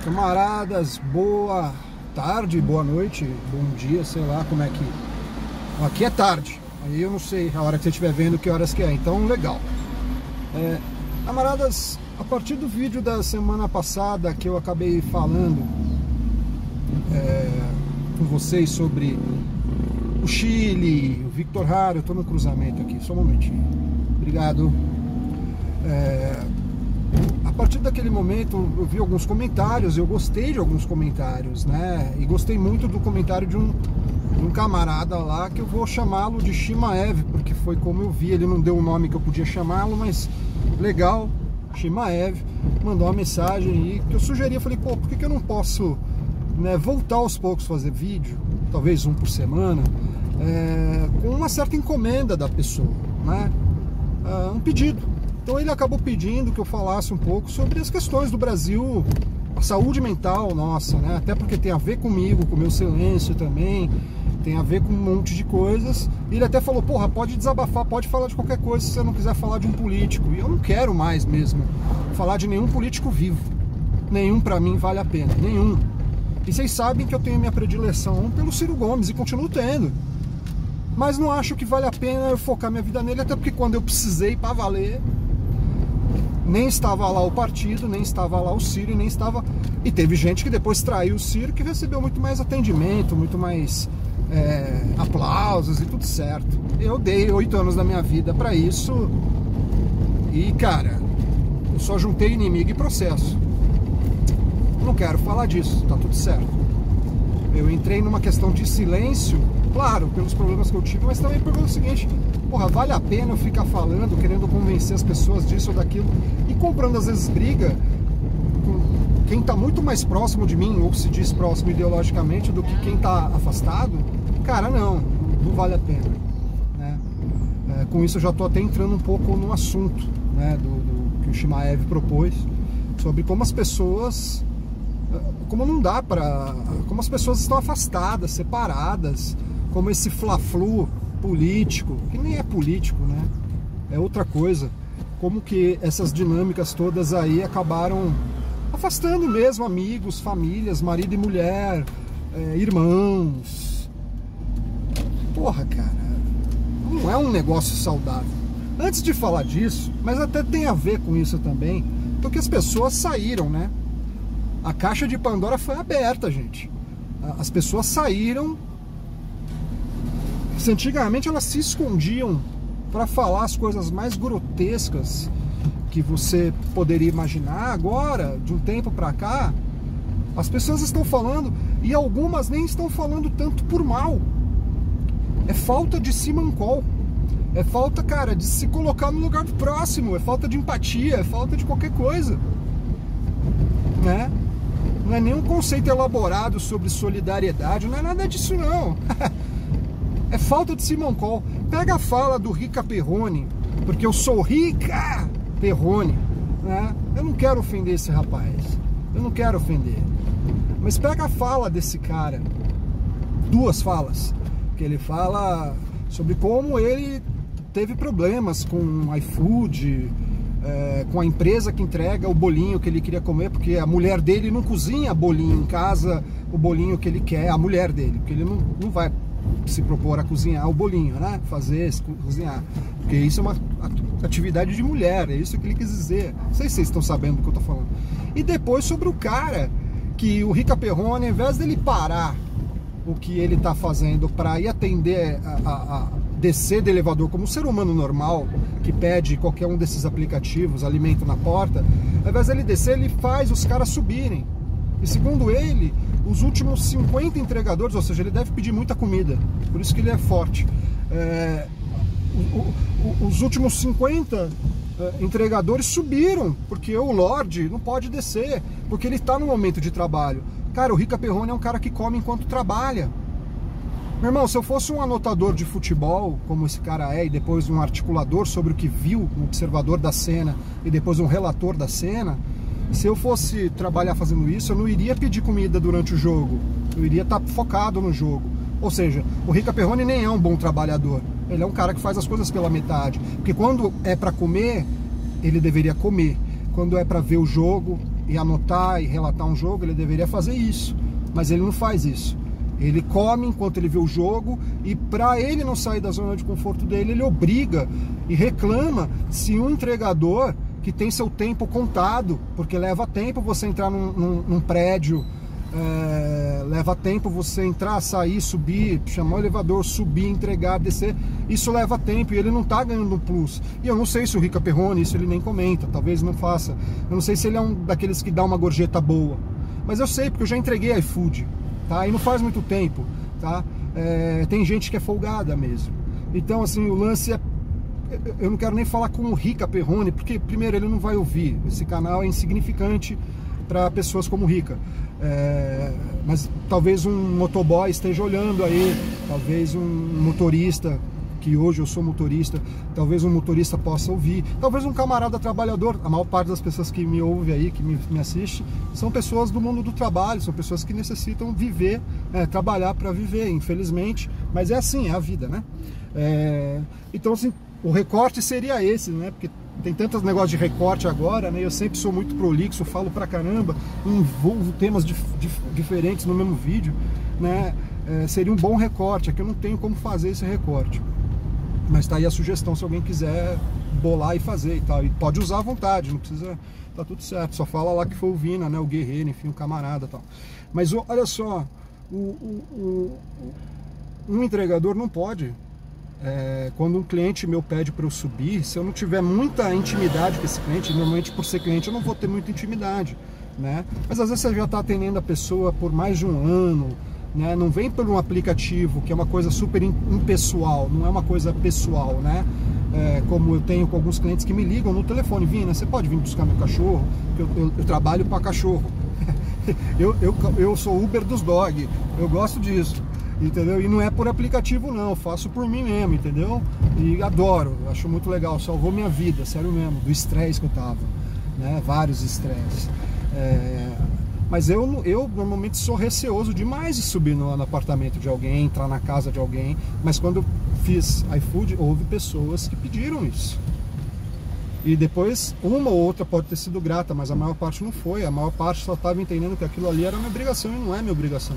Camaradas, boa tarde, boa noite, bom dia, sei lá como é que... Aqui é tarde, aí eu não sei a hora que você estiver vendo que horas que é, então legal. Camaradas, a partir do vídeo da semana passada que eu acabei falando com vocês sobre o Chile, o Victor Jara, eu tô no cruzamento aqui, só um momentinho, obrigado. A partir daquele momento eu vi alguns comentários, eu gostei de alguns comentários, né? E gostei muito do comentário de um camarada lá, que eu vou chamá-lo de Shimaev, porque foi como eu vi, ele não deu o nome que eu podia chamá-lo, mas legal, Shimaev, mandou uma mensagem e que eu sugeri, eu falei, pô, por que eu não posso, né, voltar aos poucos fazer vídeo, talvez um por semana, com uma certa encomenda da pessoa, né? Um pedido. Então ele acabou pedindo que eu falasse um pouco sobre as questões do Brasil, a saúde mental nossa, né? Até porque tem a ver comigo, com o meu silêncio também, tem a ver com um monte de coisas. Ele até falou, porra, pode desabafar, pode falar de qualquer coisa se você não quiser falar de um político. E eu não quero mais mesmo falar de nenhum político vivo. Nenhum pra mim vale a pena, nenhum. E vocês sabem que eu tenho minha predileção pelo Ciro Gomes e continuo tendo. Mas não acho que vale a pena eu focar minha vida nele, até porque quando eu precisei pra valer... nem estava lá o partido, nem estava lá o Ciro, nem estava... E teve gente que depois traiu o Ciro, que recebeu muito mais atendimento, muito mais aplausos e tudo certo. Eu dei 8 anos da minha vida para isso e, cara, eu só juntei inimigo e processo. Não quero falar disso, tá tudo certo. Eu entrei numa questão de silêncio, claro, pelos problemas que eu tive, mas também pelo seguinte... Porra, vale a pena eu ficar falando, querendo convencer as pessoas disso ou daquilo e comprando às vezes briga com quem tá muito mais próximo de mim, ou se diz próximo ideologicamente, do que quem tá afastado? Cara, não vale a pena, né? Com isso eu já tô até entrando um pouco no assunto, né, do que o Shimaev propôs, sobre como as pessoas, como não dá pra, como as pessoas estão afastadas, separadas, como esse fla-flu político, que nem é político, né? É outra coisa. Como que essas dinâmicas todas aí acabaram afastando mesmo amigos, famílias, marido e mulher, irmãos. Porra, cara, não é um negócio saudável. Antes de falar disso, mas até tem a ver com isso também, porque as pessoas saíram, né? A caixa de Pandora foi aberta, gente. As pessoas saíram. Se antigamente elas se escondiam para falar as coisas mais grotescas que você poderia imaginar, agora, de um tempo para cá, as pessoas estão falando, e algumas nem estão falando tanto por mal. É falta de simancol, é falta, cara, de se colocar no lugar do próximo, é falta de empatia, é falta de qualquer coisa, né? Não é nenhum conceito elaborado sobre solidariedade, não é nada disso não. É falta de simancol. Pega a fala do Rica Perrone, porque eu sou Rica Perrone, né? Eu não quero ofender esse rapaz, eu não quero ofender. Mas pega a fala desse cara, duas falas, que ele fala sobre como ele teve problemas com o iFood, com a empresa que entrega o bolinho que ele queria comer, porque a mulher dele não cozinha bolinho em casa, o bolinho que ele quer, a mulher dele, porque ele não vai se propor a cozinhar o bolinho, né? Cozinhar, porque isso é uma atividade de mulher, é isso que ele quis dizer. Não sei se vocês estão sabendo do que eu tô falando. E depois sobre o cara, que o Rica Perrone, ao invés dele parar o que ele tá fazendo para ir atender a descer do elevador como um ser humano normal, que pede qualquer um desses aplicativos, alimento na porta, ao invés dele descer, ele faz os caras subirem. E segundo ele, os últimos 50 entregadores, ou seja, ele deve pedir muita comida, por isso que ele é forte. Os últimos 50 entregadores subiram, porque o Lorde não pode descer, porque ele está no momento de trabalho. Cara, o Rica Perrone é um cara que come enquanto trabalha. Meu irmão, se eu fosse um anotador de futebol, como esse cara é, e depois um articulador sobre o que viu, um observador da cena, e depois um relator da cena, se eu fosse trabalhar fazendo isso, eu não iria pedir comida durante o jogo, eu iria estar focado no jogo. Ou seja, o Rica Perrone nem é um bom trabalhador, ele é um cara que faz as coisas pela metade, porque quando é para comer, ele deveria comer, quando é para ver o jogo e anotar e relatar um jogo, ele deveria fazer isso, mas ele não faz isso. Ele come enquanto ele vê o jogo, e para ele não sair da zona de conforto dele, ele obriga e reclama se um entregador que tem seu tempo contado, porque leva tempo você entrar num prédio, leva tempo você entrar, sair, subir, chamar o elevador, subir, entregar, descer, isso leva tempo e ele não tá ganhando um plus. E eu não sei se o Rica Perrone, isso ele nem comenta, talvez não faça. Eu não sei se ele é um daqueles que dá uma gorjeta boa, mas eu sei porque eu já entreguei iFood, tá? E não faz muito tempo, tá? Tem gente que é folgada mesmo. Então assim, o lance é, eu não quero nem falar com o Rica Perrone, porque primeiro ele não vai ouvir, esse canal é insignificante para pessoas como o Rica, mas talvez um motoboy esteja olhando aí, talvez um motorista, que hoje eu sou motorista, talvez um motorista possa ouvir, talvez um camarada trabalhador. A maior parte das pessoas que me ouvem aí, que me assiste, são pessoas do mundo do trabalho, são pessoas que necessitam viver, trabalhar para viver, infelizmente, mas é assim, é a vida, né? Então assim, o recorte seria esse, né? Porque tem tantos negócios de recorte agora, né? Eu sempre sou muito prolixo, falo pra caramba, envolvo temas diferentes no mesmo vídeo, né? Seria um bom recorte, é que eu não tenho como fazer esse recorte. Mas tá aí a sugestão, se alguém quiser bolar e fazer e tal. E pode usar à vontade, não precisa, tá tudo certo. Só fala lá que foi o Vina, né? O guerreiro, enfim, o camarada e tal. Mas olha só, um entregador não pode... quando um cliente meu pede para eu subir, se eu não tiver muita intimidade com esse cliente, normalmente por ser cliente eu não vou ter muita intimidade, né? Mas às vezes você já está atendendo a pessoa por mais de um ano, né? Não vem por um aplicativo, que é uma coisa super impessoal, não é uma coisa pessoal, né? Como eu tenho com alguns clientes que me ligam no telefone: Vina, você pode vir buscar meu cachorro? Eu trabalho para cachorro. eu sou Uber dos dog, eu gosto disso. Entendeu? E não é por aplicativo não, eu faço por mim mesmo, entendeu? E adoro, acho muito legal, salvou minha vida, sério mesmo, do estresse que eu tava, né? Vários estresses. Mas eu normalmente sou receoso demais de subir no apartamento de alguém, entrar na casa de alguém, mas quando eu fiz iFood, houve pessoas que pediram isso. E depois, uma ou outra pode ter sido grata, mas a maior parte não foi. A maior parte só estava entendendo que aquilo ali era minha obrigação e não é minha obrigação.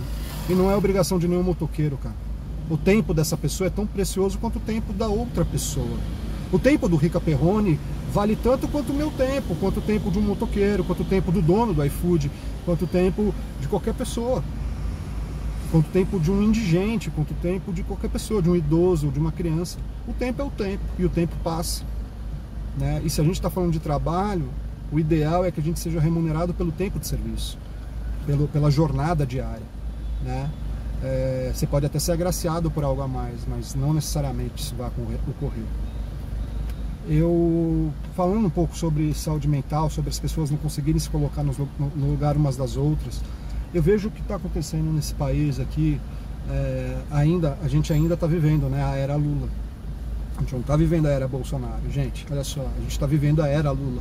E não é obrigação de nenhum motoqueiro, cara. O tempo dessa pessoa é tão precioso quanto o tempo da outra pessoa. O tempo do Rica Perrone vale tanto quanto o meu tempo, quanto o tempo de um motoqueiro, quanto o tempo do dono do iFood, quanto o tempo de qualquer pessoa. Quanto o tempo de um indigente, quanto o tempo de qualquer pessoa, de um idoso, de uma criança. O tempo é o tempo, e o tempo passa. Né? E se a gente está falando de trabalho, o ideal é que a gente seja remunerado pelo tempo de serviço, pela jornada diária, né? Você pode até ser agraciado por algo a mais, mas não necessariamente isso vai ocorrer. Eu, falando um pouco sobre saúde mental, sobre as pessoas não conseguirem se colocar no lugar umas das outras, eu vejo o que está acontecendo nesse país aqui. A gente ainda está vivendo, né, a era Lula. A gente não está vivendo a era Bolsonaro, gente, olha só, a gente está vivendo a era Lula,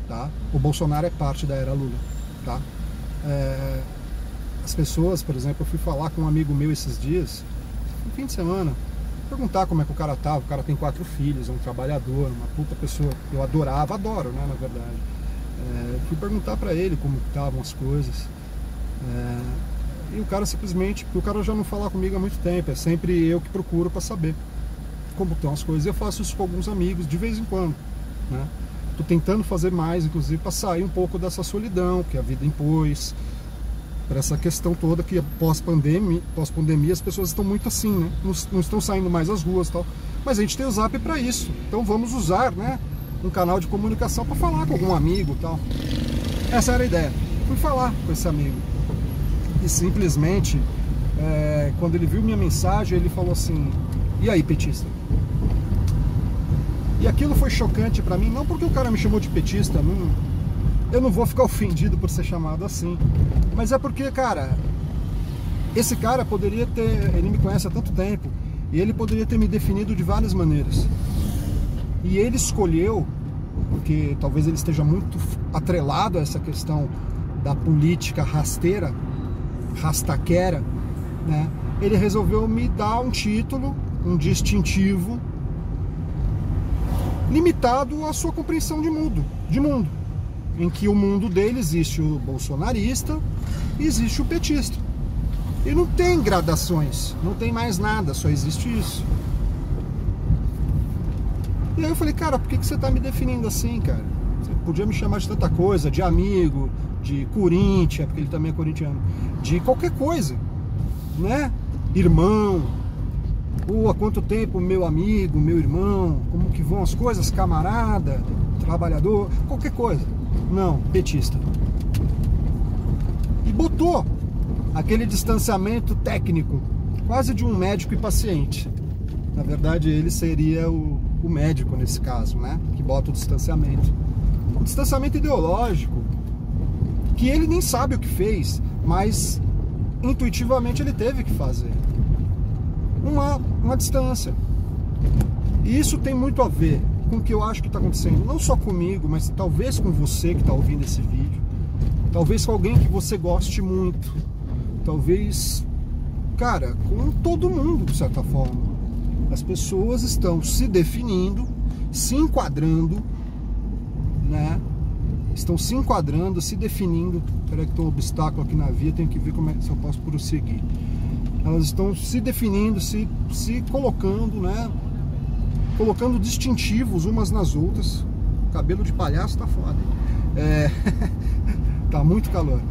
tá? O Bolsonaro é parte da era Lula, tá? As pessoas, por exemplo, eu fui falar com um amigo meu esses dias, no fim de semana, perguntar como é que o cara tava. O cara tem 4 filhos, é um trabalhador, uma puta pessoa, eu adoro, né, na verdade. Fui perguntar pra ele como estavam as coisas, e o cara simplesmente, porque o cara já não fala comigo há muito tempo, é sempre eu que procuro pra saber como estão as coisas. Eu faço isso com alguns amigos de vez em quando, né? Tô tentando fazer mais, inclusive, para sair um pouco dessa solidão que a vida impôs, para essa questão toda que pós-pandemia as pessoas estão muito assim, né? Não estão saindo mais às ruas e tal. Mas a gente tem o Zap para isso, então vamos usar, né, um canal de comunicação para falar com algum amigo e tal. Essa era a ideia. Fui falar com esse amigo e simplesmente, quando ele viu minha mensagem, ele falou assim: e aí, petista? E aquilo foi chocante pra mim, não porque o cara me chamou de petista, eu não vou ficar ofendido por ser chamado assim, mas é porque, cara, esse cara poderia ter, ele me conhece há tanto tempo, e ele poderia ter me definido de várias maneiras. E ele escolheu, porque talvez ele esteja muito atrelado a essa questão da política rasteira, rastaquera, né? Ele resolveu me dar um título, um distintivo limitado à sua compreensão de mundo, em que o mundo dele existe o bolsonarista e existe o petista. E não tem gradações, não tem mais nada, só existe isso. E aí eu falei, cara, por que você tá me definindo assim, cara? Você podia me chamar de tanta coisa, de amigo, de Corinthians, porque ele também é corintiano, de qualquer coisa, né? Irmão, ou há quanto tempo meu amigo, meu irmão, como que vão as coisas, camarada, trabalhador, qualquer coisa. Não, petista. E botou aquele distanciamento técnico, quase de um médico e paciente. Na verdade, ele seria o médico nesse caso, né? Que bota o distanciamento. Um distanciamento ideológico, que ele nem sabe o que fez, mas intuitivamente ele teve que fazer. Uma distância. E isso tem muito a ver com o que eu acho que está acontecendo, não só comigo, mas talvez com você que está ouvindo esse vídeo, talvez com alguém que você goste muito, talvez, cara, com todo mundo, de certa forma. As pessoas estão se definindo, se enquadrando, né? Estão se enquadrando, se definindo. Espera que tem um obstáculo aqui na via, tenho que ver como é que eu posso prosseguir. Elas estão se definindo, se colocando, né? Colocando distintivos umas nas outras. O cabelo de palhaço tá foda. Tá muito calor.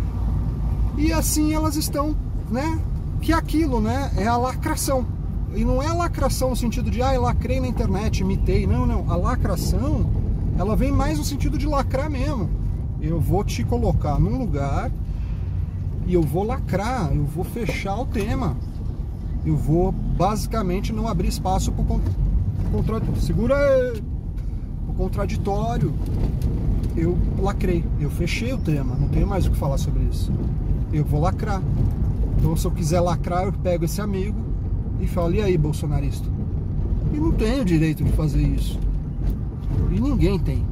E assim elas estão, né? Que aquilo, né? É a lacração. E não é a lacração no sentido de, eu lacrei na internet, imitei. Não, não. A lacração, ela vem mais no sentido de lacrar mesmo. Eu vou te colocar num lugar e eu vou lacrar, eu vou fechar o tema. Eu vou basicamente não abrir espaço para o contraditório. Eu lacrei, eu fechei o tema, não tenho mais o que falar sobre isso. Eu vou lacrar. Então, se eu quiser lacrar, eu pego esse amigo e falo, e aí, bolsonarista? E não tenho o direito de fazer isso. E ninguém tem.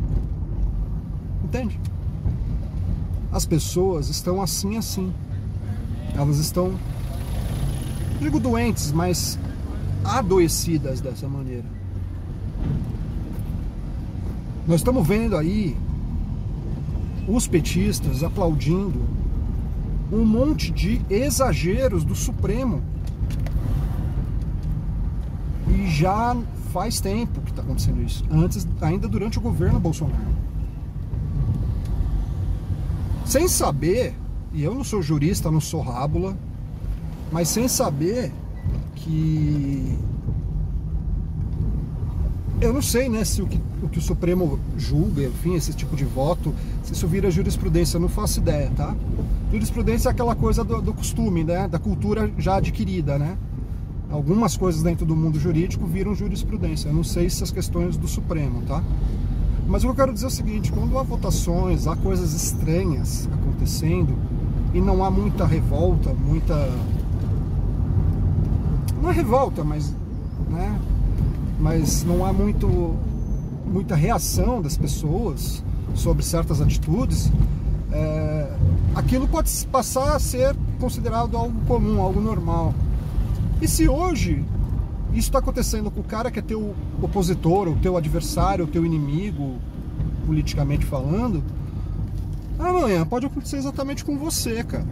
Entende? As pessoas estão assim. Elas estão, digo doentes, mas adoecidas dessa maneira. Nós estamos vendo aí os petistas aplaudindo um monte de exageros do Supremo. E já faz tempo que está acontecendo isso. Ainda durante o governo Bolsonaro. Sem saber, e eu não sou jurista, não sou rábula, mas sem saber que... Eu não sei, né, se o que o Supremo julga, enfim, esse tipo de voto, se isso vira jurisprudência, eu não faço ideia, tá? Jurisprudência é aquela coisa do costume, né, da cultura já adquirida, né? Algumas coisas dentro do mundo jurídico viram jurisprudência. Eu não sei se as questões do Supremo, tá? Mas o que eu quero dizer é o seguinte, quando há votações, há coisas estranhas acontecendo e não há muita revolta, não é revolta, mas, né? Mas não há muita reação das pessoas sobre certas atitudes, aquilo pode passar a ser considerado algo comum, algo normal. E se hoje isso está acontecendo com o cara que é teu opositor, o teu adversário, o teu inimigo, politicamente falando, amanhã pode acontecer exatamente com você, cara.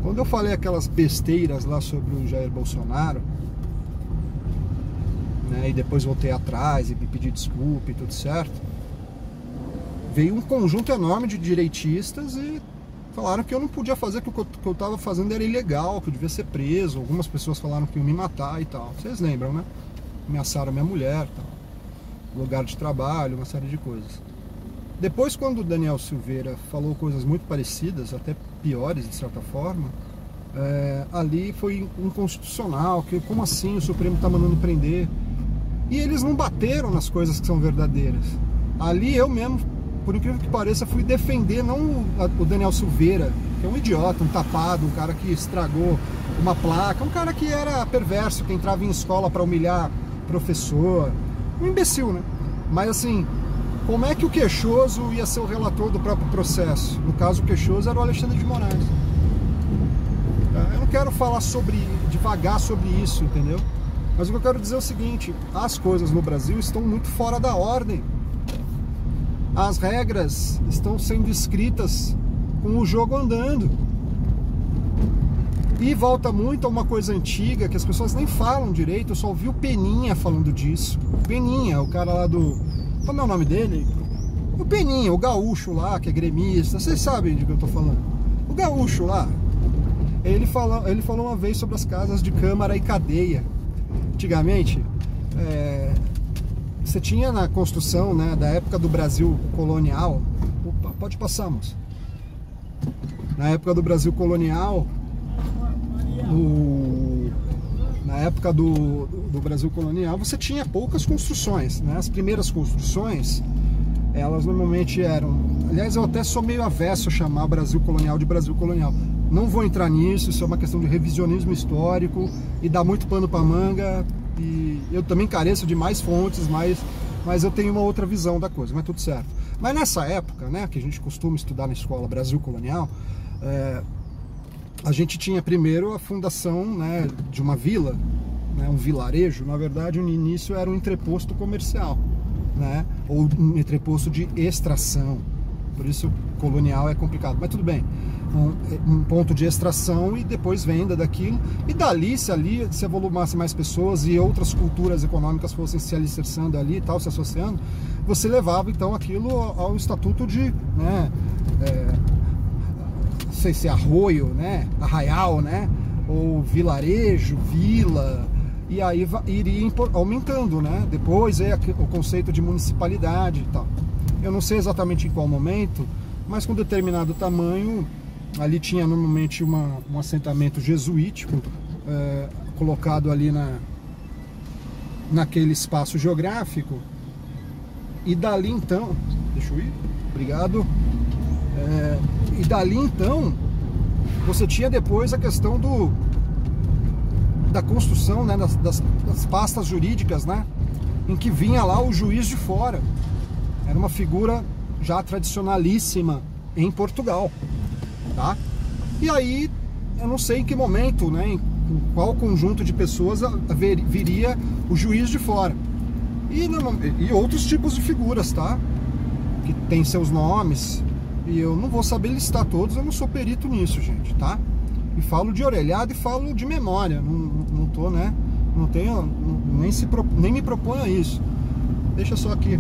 Quando eu falei aquelas besteiras lá sobre o Jair Bolsonaro, né, e depois voltei atrás e me pedi desculpa e tudo certo, veio um conjunto enorme de direitistas e falaram que eu não podia fazer, que o que eu estava fazendo era ilegal, que eu devia ser preso. Algumas pessoas falaram que iam me matar e tal. Vocês lembram, né? Ameaçaram a minha mulher, tal. Lugar de trabalho, uma série de coisas. Depois, quando o Daniel Silveira falou coisas muito parecidas, até piores de certa forma, ali foi inconstitucional, que como assim o Supremo está mandando prender? E eles não bateram nas coisas que são verdadeiras. Ali eu mesmo, por incrível que pareça, fui defender não o Daniel Silveira, que é um idiota, um tapado, um cara que estragou uma placa, um cara que era perverso, que entrava em escola para humilhar professor, um imbecil, né? Mas assim, como é que o queixoso ia ser o relator do próprio processo? No caso, o queixoso era o Alexandre de Moraes. Eu não quero falar devagar sobre isso, entendeu? Mas o que eu quero dizer é o seguinte, as coisas no Brasil estão muito fora da ordem. as regras estão sendo escritas com o jogo andando. E volta muito a uma coisa antiga que as pessoas nem falam direito. Eu só ouvi o Peninha falando disso. Peninha, o cara lá do... Como é o nome dele? O Peninha, o gaúcho lá, que é gremista. Vocês sabem de que eu tô falando. O gaúcho lá. Ele falou uma vez sobre as casas de câmara e cadeia. Antigamente, você tinha na construção, né, da época do Brasil colonial... Opa, pode passar, moça. Na época do Brasil colonial... Na época do Brasil colonial, você tinha poucas construções, né? As primeiras construções, elas normalmente eram... Aliás, eu até sou meio avesso a chamar o Brasil colonial de Brasil colonial. Não vou entrar nisso, isso é uma questão de revisionismo histórico e dá muito pano para manga. E eu também careço de mais fontes, mas eu tenho uma outra visão da coisa, mas tudo certo. Mas nessa época, né, que a gente costuma estudar na escola Brasil colonial, a gente tinha primeiro a fundação, né, de uma vila, né, um vilarejo. Na verdade, no início era um entreposto comercial, né, ou um entreposto de extração. Por isso colonial é complicado, mas tudo bem. Um ponto de extração e depois venda daquilo. E dali, se evolumasse mais pessoas e outras culturas econômicas fossem se alicerçando ali e tal, se associando, você levava então aquilo ao estatuto de, né, não sei se arroio, né, arraial, né, ou vilarejo, vila, e aí iria aumentando, né. Depois é o conceito de municipalidade e tal. Eu não sei exatamente em qual momento, mas com determinado tamanho, ali tinha normalmente um assentamento jesuítico, colocado ali naquele espaço geográfico, e dali então, deixa eu ir, obrigado. E dali então você tinha depois a questão da construção, né, das pastas jurídicas, né, em que vinha lá o juiz de fora. Era uma figura já tradicionalíssima em Portugal, tá? E aí eu não sei em que momento, né, em qual conjunto de pessoas viria o juiz de fora e outros tipos de figuras, tá, que tem seus nomes. E eu não vou saber listar todos, eu não sou perito nisso, gente, tá? E falo de orelhada e falo de memória, não tô, né? Não tenho, nem me proponho a isso. Deixa só aqui.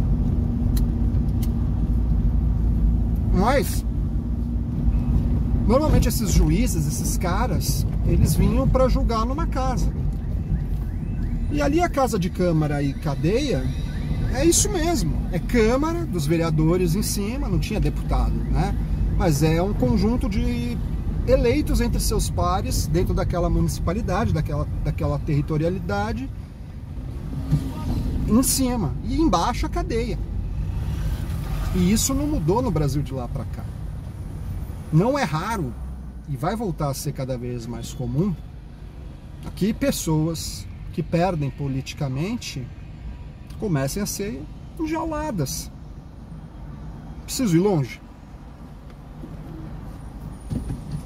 Mas, normalmente esses juízes, esses caras, eles vinham para julgar numa casa. E ali a casa de câmara e cadeia... É isso mesmo, é Câmara dos Vereadores em cima, não tinha deputado, né? Mas é um conjunto de eleitos entre seus pares dentro daquela municipalidade, daquela territorialidade, em cima, e embaixo a cadeia. E isso não mudou no Brasil de lá para cá. Não é raro, e vai voltar a ser cada vez mais comum, que pessoas que perdem politicamente comecem a ser enjauladas. Preciso ir longe?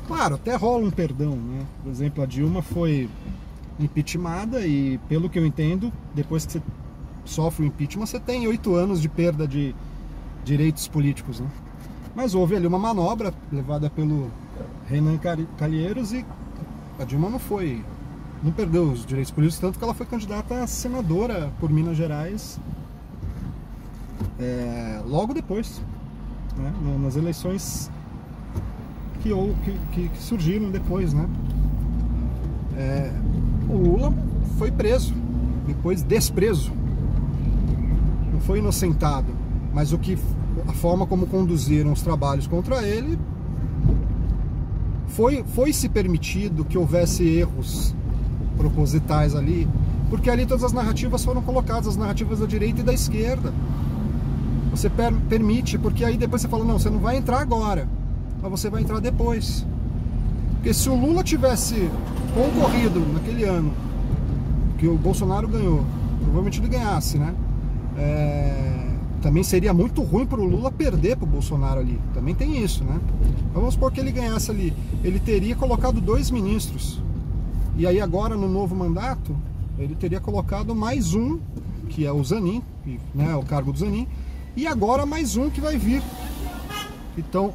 Claro, até rola um perdão, né? Por exemplo, a Dilma foi impeachmentada e, pelo que eu entendo, depois que você sofre o impeachment, você tem 8 anos de perda de direitos políticos, né? Mas houve ali uma manobra levada pelo Renan Calheiros e a Dilma não perdeu os direitos políticos, tanto que ela foi candidata a senadora por Minas Gerais logo depois, né, nas eleições que surgiram depois, né. O Lula foi preso, depois desprezo, não foi inocentado, mas a forma como conduziram os trabalhos contra ele foi se permitido que houvesse erros propositais ali, porque ali todas as narrativas foram colocadas, as narrativas da direita e da esquerda. Você permite, porque aí depois você fala, não, você não vai entrar agora, mas você vai entrar depois. Porque se o Lula tivesse concorrido naquele ano que o Bolsonaro ganhou, provavelmente ele ganhasse, né? Também seria muito ruim para o Lula perder para o Bolsonaro ali, também tem isso, né? Então, vamos supor que ele ganhasse ali, ele teria colocado 2 ministros. E aí agora, no novo mandato, ele teria colocado mais um, que é o Zanin, né, o cargo do Zanin, E agora mais um que vai vir. Então,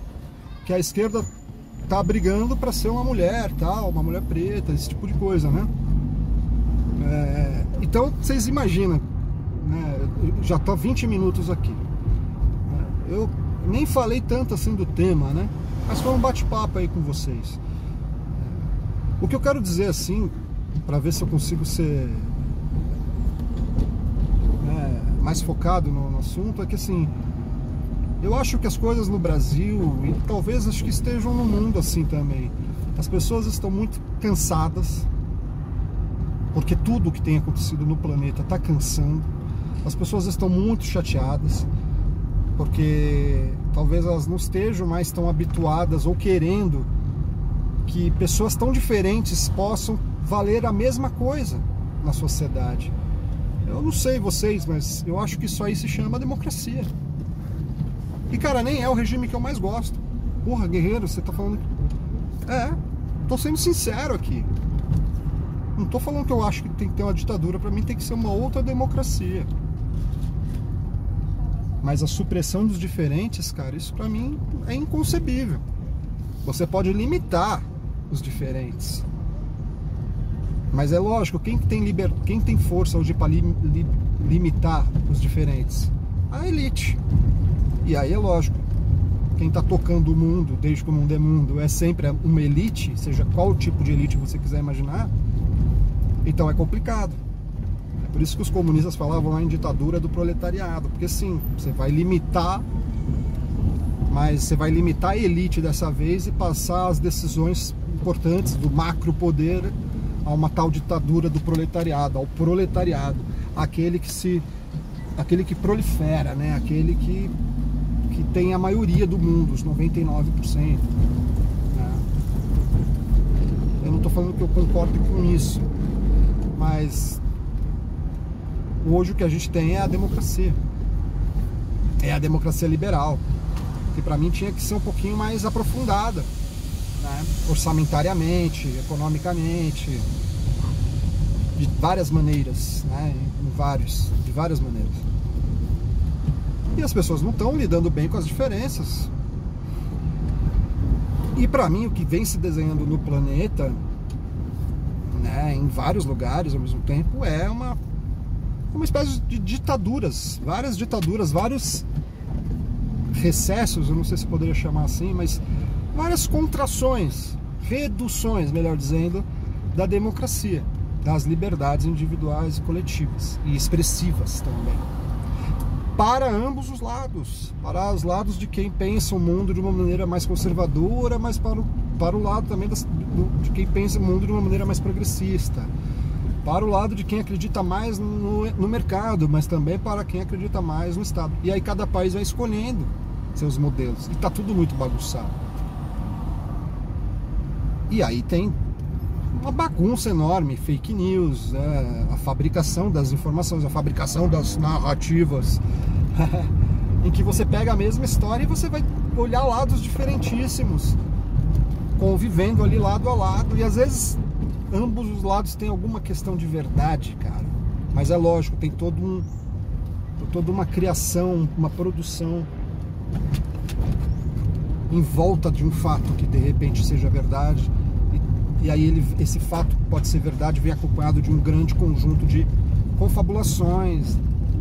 que a esquerda tá brigando para ser uma mulher, tal, uma mulher preta, esse tipo de coisa, né? Então, vocês imaginam, né? Eu já tô há 20 minutos aqui. Eu nem falei tanto assim do tema, né? Mas foi um bate-papo aí com vocês. O que eu quero dizer assim, para ver se eu consigo ser mais focado no assunto, é que assim, eu acho que as coisas no Brasil, e talvez acho que estejam no mundo assim também, as pessoas estão muito cansadas, porque tudo que tem acontecido no planeta está cansando. As pessoas estão muito chateadas, porque talvez elas não estejam mais tão habituadas ou querendo que pessoas tão diferentes possam valer a mesma coisa na sociedade. Eu não sei vocês, mas eu acho que isso aí se chama democracia. E cara, nem é o regime que eu mais gosto. Porra, guerreiro, você tá falando... tô sendo sincero aqui. Não tô falando que eu acho que tem que ter uma ditadura. Pra mim tem que ser uma outra democracia. Mas a supressão dos diferentes, cara, isso pra mim é inconcebível. Você pode limitar os diferentes, mas é lógico, quem tem força hoje para limitar os diferentes? A elite. E aí é lógico, quem está tocando o mundo, desde que o mundo é mundo, é sempre uma elite, seja qual tipo de elite você quiser imaginar. Então é complicado. É por isso que os comunistas falavam lá em ditadura do proletariado, porque sim, você vai limitar, mas você vai limitar a elite dessa vez e passar as decisões importantes do macro poder a uma tal ditadura do proletariado, ao proletariado, aquele que prolifera, né? Aquele que tem a maioria do mundo, os 99%. Né? Eu não estou falando que eu concordo com isso, mas hoje o que a gente tem é a democracia. É a democracia liberal, que para mim tinha que ser um pouquinho mais aprofundada, né? Orçamentariamente, economicamente, de várias maneiras, né? De várias maneiras. E as pessoas não estão lidando bem com as diferenças. E para mim o que vem se desenhando no planeta, né, em vários lugares ao mesmo tempo, é uma espécie de ditaduras, vários recessos, eu não sei se poderia chamar assim, mas várias contrações, reduções, melhor dizendo, da democracia, das liberdades individuais e coletivas, e expressivas também. Para ambos os lados, para os lados de quem pensa o mundo de uma maneira mais conservadora, mas para o lado também de quem pensa o mundo de uma maneira mais progressista, para o lado de quem acredita mais no mercado, mas também para quem acredita mais no Estado. E aí cada país vai escolhendo seus modelos, e está tudo muito bagunçado. E aí tem uma bagunça enorme, fake news, a fabricação das informações, a fabricação das narrativas, em que você pega a mesma história e você vai olhar lados diferentíssimos, convivendo ali lado a lado, e às vezes ambos os lados têm alguma questão de verdade, cara, mas é lógico, tem toda uma criação, uma produção em volta de um fato que de repente seja verdade. E aí esse fato pode ser verdade, vem acompanhado de um grande conjunto de confabulações,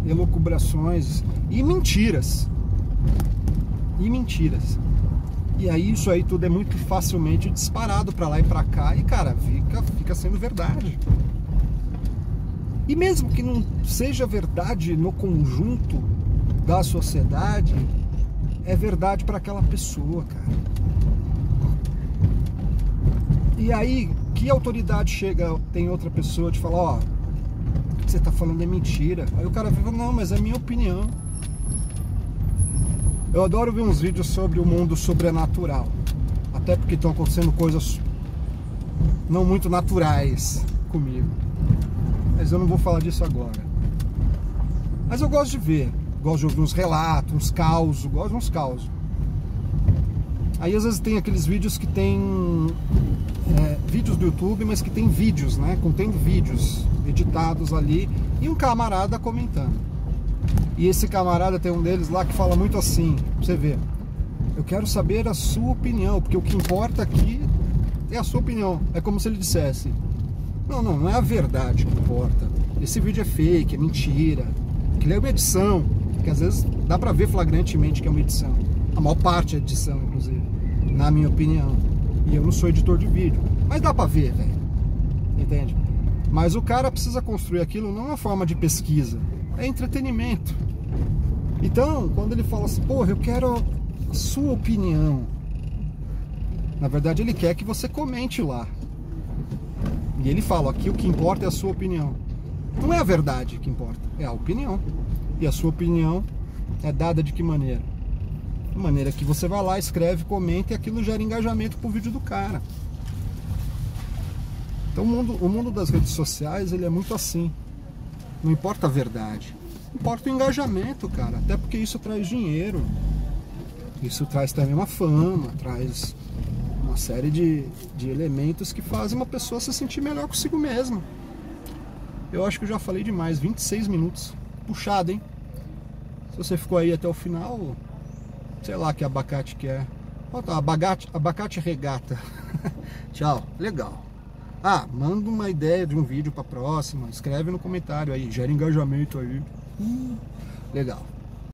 elucubrações e mentiras. E aí isso aí tudo é muito facilmente disparado para lá e para cá e, cara, fica sendo verdade. E mesmo que não seja verdade no conjunto da sociedade, é verdade para aquela pessoa, cara. E aí, que autoridade chega, tem outra pessoa de falar, ó, o que você tá falando é mentira. Aí o cara fica, não, mas é minha opinião. Eu adoro ver uns vídeos sobre o mundo sobrenatural, até porque estão acontecendo coisas não muito naturais comigo. Mas eu não vou falar disso agora. Mas eu gosto de ver, gosto de ouvir uns relatos, uns causos, gosto de uns causos. Aí às vezes tem aqueles vídeos que tem vídeos do YouTube, mas que tem vídeos, né? Contendo vídeos editados ali e um camarada comentando. E esse camarada tem um deles lá que fala muito assim, pra você ver: eu quero saber a sua opinião, porque o que importa aqui é a sua opinião. É como se ele dissesse: não é a verdade que importa. Esse vídeo é fake, é mentira. Aquilo é uma edição, que às vezes dá pra ver flagrantemente que é uma edição. A maior parte é edição, inclusive, na minha opinião. E eu não sou editor de vídeo, mas dá pra ver, velho. Entende? Mas o cara precisa construir aquilo não é uma forma de pesquisa, é entretenimento. Então, quando ele fala assim: porra, eu quero a sua opinião, na verdade ele quer que você comente lá. E ele fala: aqui o que importa é a sua opinião. Não é a verdade que importa, é a opinião. E a sua opinião é dada de que maneira? De maneira que você vai lá, escreve, comenta, e aquilo gera engajamento pro vídeo do cara. Então o mundo das redes sociais, ele é muito assim. Não importa a verdade, importa o engajamento, cara. Até porque isso traz dinheiro. Isso traz também uma fama, traz uma série de elementos que fazem uma pessoa se sentir melhor consigo mesma. Eu acho que eu já falei demais, 26 minutos. Puxado, hein? Se você ficou aí até o final, sei lá que abacate que é. Abacate regata. Tchau, legal. Ah, manda uma ideia de um vídeo pra próxima, escreve no comentário aí, gera engajamento aí. Legal.